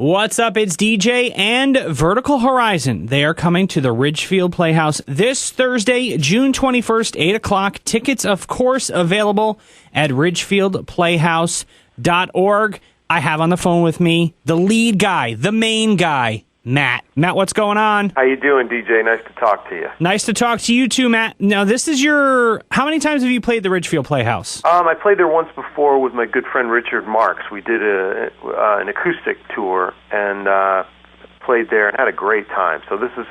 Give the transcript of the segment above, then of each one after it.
What's up? It's DJ and Vertical Horizon. They are coming to the Ridgefield Playhouse this Thursday, June 21st, 8 o'clock. Tickets, of course, available at ridgefieldplayhouse.org. I have on the phone with me the lead guy, the main guy, Matt. Matt, what's going on? How you doing, DJ? Nice to talk to you. Nice to talk to you too, Matt. Now, this is your... How many times have you played the Ridgefield Playhouse? I played there once before with my good friend Richard Marks. We did an acoustic tour and played there and had a great time. So this is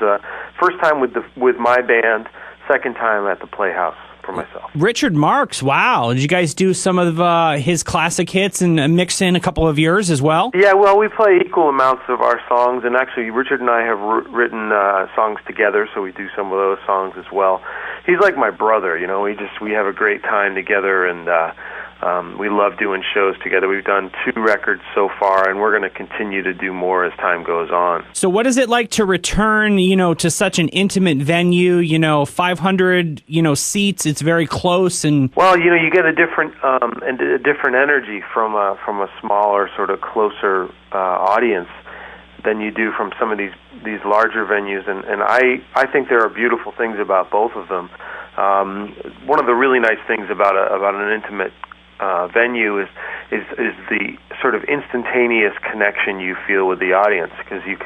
first time with my band, second time at the Playhouse for myself. Richard Marks, wow. Did you guys do some of his classic hits and mix in a couple of yours as well? Yeah, well, we play equal amounts of our songs, and actually Richard and I have written songs together, so we do some of those songs as well. He's like my brother, you know. We have a great time together, and we love doing shows together. We've done 2 records so far, and we're going to continue to do more as time goes on. So what is it like to return, to such an intimate venue, 500, seats? It's very close. And well, you get a different energy from a smaller, sort of closer audience than you do from some of these larger venues. And I think there are beautiful things about both of them. One of the really nice things about an intimate venue is the sort of instantaneous connection you feel with the audience, because you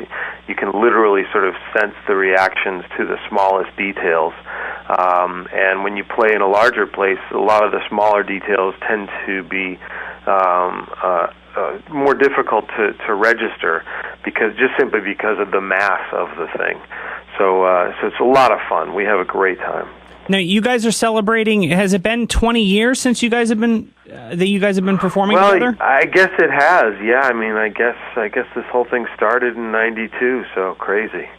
can literally sort of sense the reactions to the smallest details. And when you play in a larger place, a lot of the smaller details tend to be more difficult to register, simply because of the mass of the thing. So it's a lot of fun. We have a great time. Now, you guys are celebrating. Has it been 20 years since you guys have been performing together? I guess it has. Yeah, I guess this whole thing started in '92. So crazy.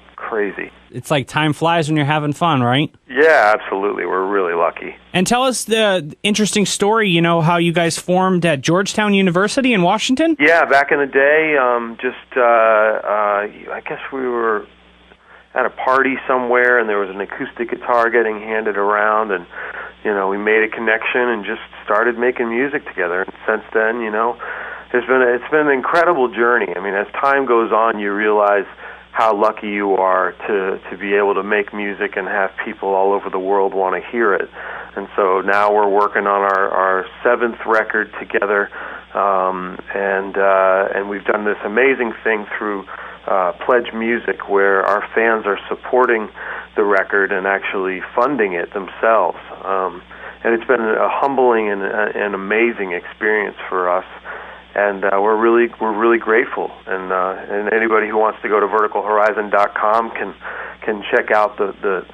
It's like time flies when you're having fun, right? Yeah, absolutely. We're really lucky. And tell us the interesting story. How you guys formed at Georgetown University in Washington? Yeah, back in the day, I guess we were at a party somewhere, and there was an acoustic guitar getting handed around, and we made a connection and just started making music together. And since then, it's been an incredible journey. As time goes on, you realize how lucky you are to be able to make music and have people all over the world want to hear it. And so now we're working on our 7th record together, and we've done this amazing thing through Pledge Music, where our fans are supporting the record and actually funding it themselves. And it's been a humbling and an amazing experience for us. And we're really grateful. And anybody who wants to go to verticalhorizon.com can check out the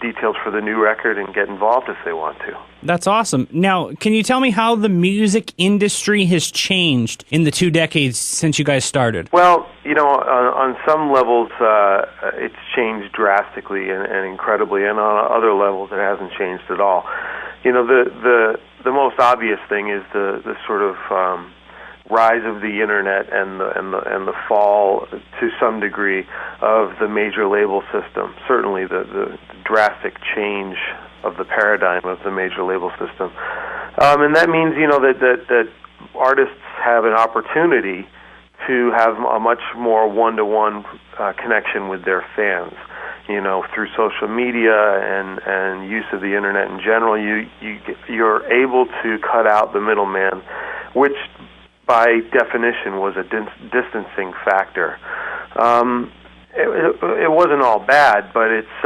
details for the new record and get involved if they want to. That's awesome. Now, can you tell me how the music industry has changed in the 2 decades since you guys started? Well, on some levels, it's changed drastically and incredibly, and on other levels, it hasn't changed at all. The most obvious thing is the sort of rise of the internet and the fall, to some degree, of the major label system. Certainly, the drastic change of the paradigm of the major label system, and that means that artists have an opportunity to have a much more one-to-one connection with their fans. Through social media and use of the internet in general, you're able to cut out the middleman, which by definition was a distancing factor. It wasn't all bad, but it's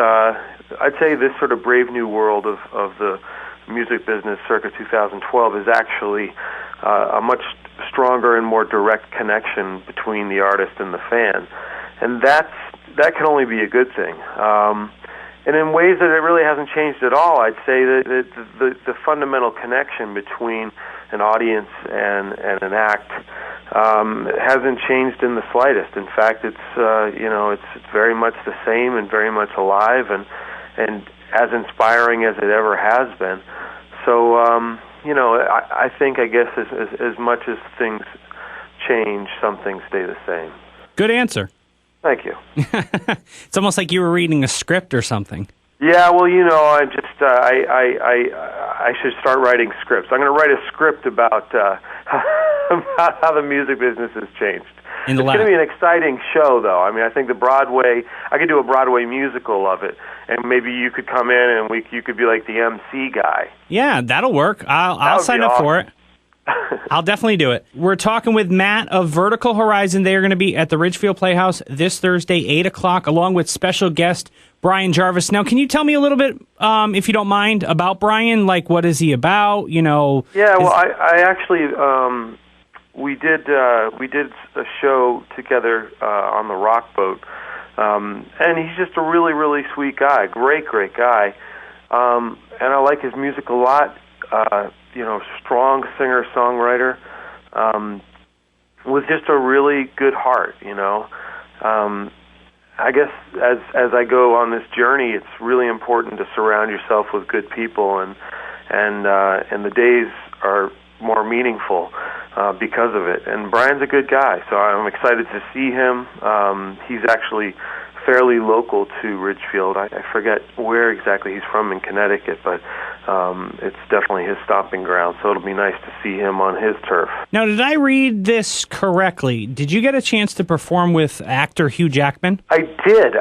I'd say this sort of brave new world of the music business circa 2012 is actually a much stronger and more direct connection between the artist and the fan, and that can only be a good thing. And in ways that it really hasn't changed at all, I'd say that the fundamental connection between an audience and an act hasn't changed in the slightest. In fact, it's very much the same and very much alive and as inspiring as it ever has been. So I think, I guess, as much as things change, some things stay the same. Good answer. Thank you. It's almost like you were reading a script or something. Yeah, well, I just I should start writing scripts. I'm going to write a script about how the music business has changed. in the It's going to be an exciting show, though. I mean, I think I could do a Broadway musical of it, and maybe you could come in and you could be like the MC guy. Yeah, that'll work. I'll sign up for it. I'll definitely do it. We're talking with Matt of Vertical Horizon. They are going to be at the Ridgefield Playhouse this Thursday, 8 o'clock, along with special guest Brian Jarvis. Now, can you tell me a little bit, if you don't mind, about Brian? Like, what is he about? Yeah, well, I actually we did a show together on the Rock Boat, and he's just a really, really sweet guy, great guy, and I like his music a lot. Strong singer-songwriter, with just a really good heart, I guess as I go on this journey, it's really important to surround yourself with good people, and the days are more meaningful because of it. And Brian's a good guy, so I'm excited to see him. He's actually fairly local to Ridgefield. I forget where exactly he's from in Connecticut, but it's definitely his stomping ground, so it'll be nice to see him on his turf. Now, did I read this correctly? Did you get a chance to perform with actor Hugh Jackman? I did.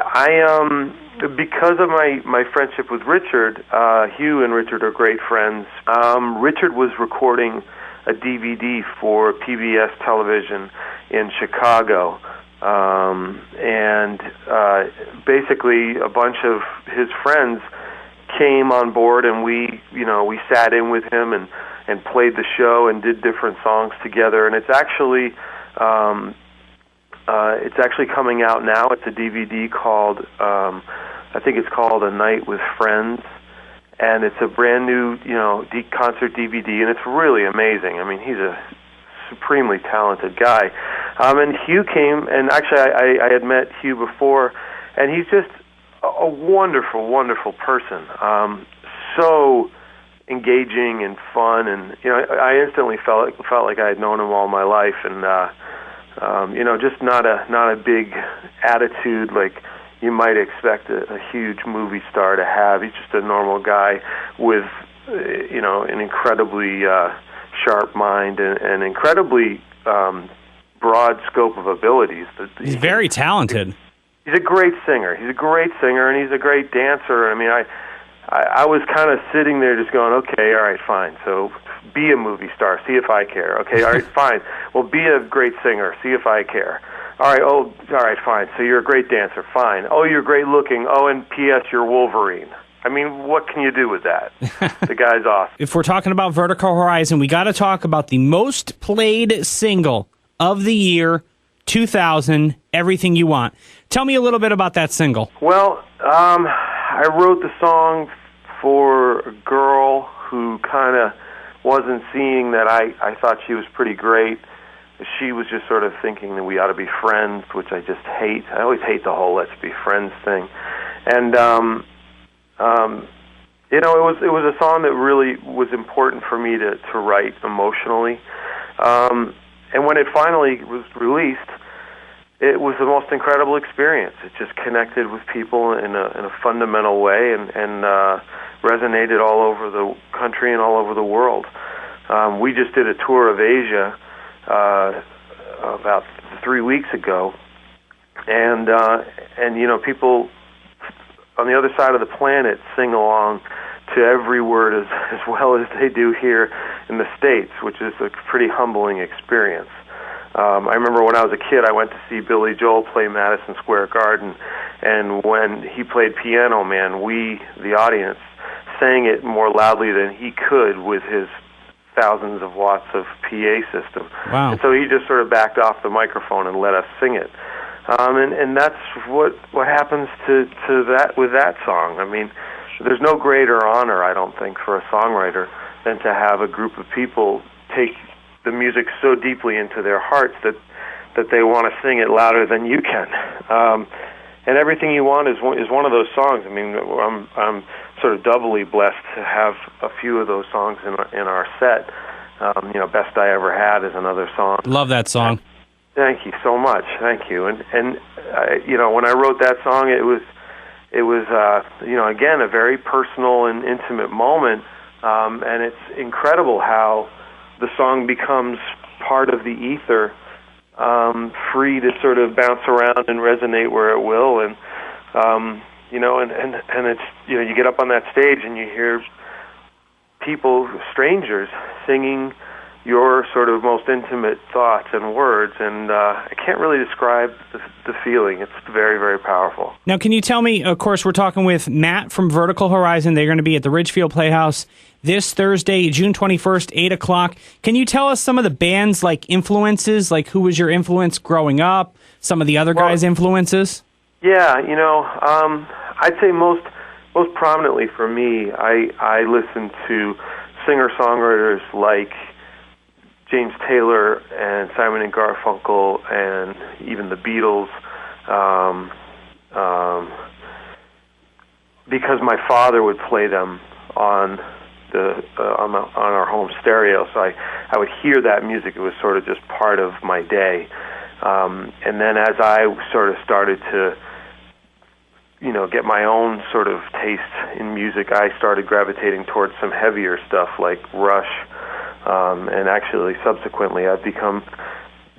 Because of my friendship with Richard, Hugh and Richard are great friends. Richard was recording a DVD for PBS television in Chicago, and basically a bunch of his friends came on board, and we sat in with him and played the show and did different songs together. And it's actually coming out now. It's a DVD called I think it's called A Night with Friends, and it's a brand new concert DVD, and it's really amazing. I mean, he's a supremely talented guy. And Hugh came, and actually I had met Hugh before, and he's just a wonderful, wonderful person. So engaging and fun, and I instantly felt like I had known him all my life, and just not a big attitude like you might expect a huge movie star to have. He's just a normal guy with an incredibly sharp mind and incredibly broad scope of abilities. He's very talented. He's a great singer. He's a great singer, and he's a great dancer. I mean, I was kind of sitting there just going, okay, all right, fine. So be a movie star. See if I care. Okay, all right, fine. Well, be a great singer. See if I care. All right, all right, fine. So you're a great dancer. Fine. Oh, you're great looking. Oh, and P.S., you're Wolverine. I mean, what can you do with that? The guy's awesome. If we're talking about Vertical Horizon, we got to talk about the most played single of the year, 2000, Everything You Want. Tell me a little bit about that single. Well, I wrote the song for a girl who kind of wasn't seeing that I thought she was pretty great. She was just sort of thinking that we ought to be friends, which I just hate. I always hate the whole let's be friends thing. And, it was a song that really was important for me to write emotionally. And when it finally was released, it was the most incredible experience. It just connected with people in a fundamental way and resonated all over the country and all over the world. We just did a tour of Asia about 3 weeks ago, and people on the other side of the planet sing along to every word as well as they do here in the States, which is a pretty humbling experience. I remember when I was a kid, I went to see Billy Joel play Madison Square Garden, and when he played Piano Man, we, the audience, sang it more loudly than he could with his thousands of watts of PA system. Wow. And so he just sort of backed off the microphone and let us sing it. And that's what happens to that with that song. I mean, there's no greater honor, I don't think, for a songwriter than to have a group of people take the music so deeply into their hearts that they want to sing it louder than you can. And Everything You Want is one of those songs. I mean, I'm sort of doubly blessed to have a few of those songs in our set. Best I Ever Had is another song. Love that song. Thank you so much. Thank you. And when I wrote that song, it was again a very personal and intimate moment. And it's incredible how the song becomes part of the ether free to sort of bounce around and resonate where it will, and and it's, you get up on that stage and you hear people, strangers, singing your sort of most intimate thoughts and words, and I can't really describe the feeling. It's very, very powerful. Now, can you tell me, of course, we're talking with Matt from Vertical Horizon. They're going to be at the Ridgefield Playhouse this Thursday, June 21st, 8 o'clock. Can you tell us some of the band's influences, who was your influence growing up, some of the other guys' influences? Yeah, I'd say most prominently for me, I listen to singer-songwriters like James Taylor and Simon and Garfunkel and even the Beatles, because my father would play them on our home stereo, so I would hear that music. It was sort of just part of my day, and then as I sort of started to get my own sort of taste in music, I started gravitating towards some heavier stuff like Rush. And actually, subsequently, I've become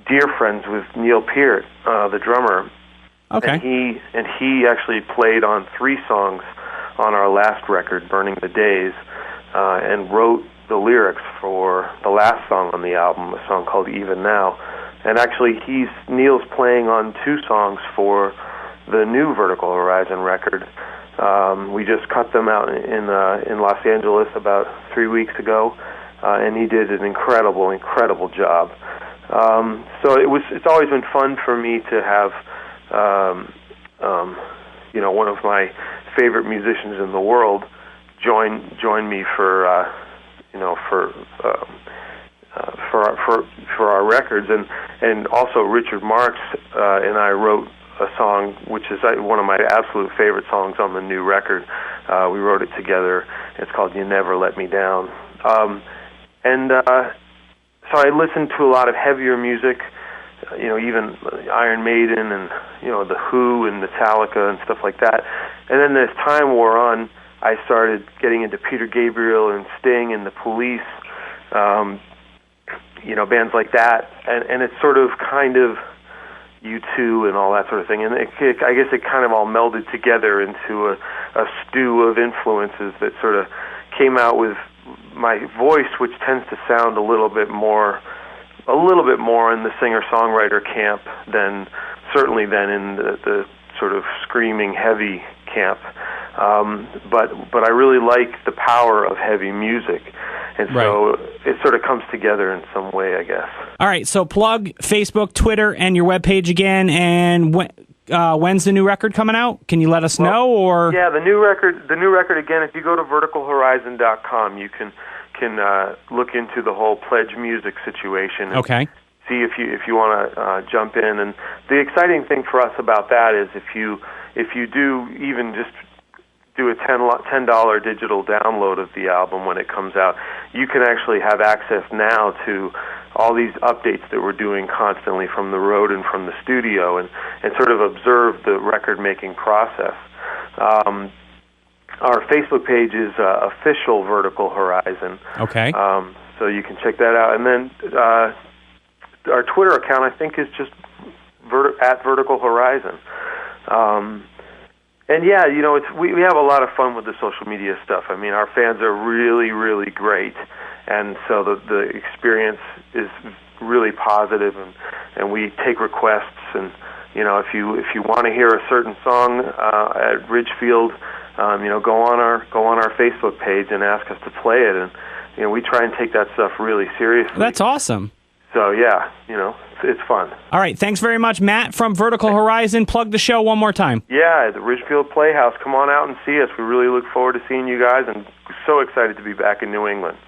dear friends with Neil Peart, the drummer. Okay. And he actually played on 3 songs on our last record, Burning the Days, and wrote the lyrics for the last song on the album, a song called Even Now. And actually, Neil's playing on 2 songs for the new Vertical Horizon record. We just cut them out in Los Angeles about 3 weeks ago. And he did an incredible job. So it's always been fun for me to have, one of my favorite musicians in the world join me for our records, and also Richard Marx and I wrote a song which is one of my absolute favorite songs on the new record. We wrote it together. It's called "You Never Let Me Down." So I listened to a lot of heavier music, even Iron Maiden and, The Who and Metallica and stuff like that. And then as time wore on, I started getting into Peter Gabriel and Sting and The Police, bands like that. And it's sort of kind of U2 and all that sort of thing. And I guess it kind of all melded together into a stew of influences that sort of came out with my voice, which tends to sound a little bit more in the singer-songwriter camp than in the sort of screaming heavy camp. But I really like the power of heavy music, and so it sort of comes together in some way, I guess. All right, so plug Facebook, Twitter, and your webpage again, and when's the new record coming out? Can you let us know? Or yeah, the new record again. If you go to verticalhorizon.com, you can look into the whole Pledge Music situation. Okay. See if you want to jump in. And the exciting thing for us about that is if you do even just do a $10 digital download of the album when it comes out, you can actually have access now to all these updates that we're doing constantly from the road and from the studio, and sort of observe the record-making process. Our Facebook page is official Vertical Horizon. Okay. So you can check that out. And then our Twitter account, I think, is just at Vertical Horizon. And yeah, we have a lot of fun with the social media stuff. I mean, our fans are really, really great, and so the experience is really positive, and we take requests. And if you want to hear a certain song at Ridgefield, go on our Facebook page and ask us to play it. And we try and take that stuff really seriously. That's awesome. So yeah, it's fun. All right, thanks very much, Matt from Vertical Horizon. Plug the show one more time. Yeah, the Ridgefield Playhouse. Come on out and see us. We really look forward to seeing you guys, and so excited to be back in New England.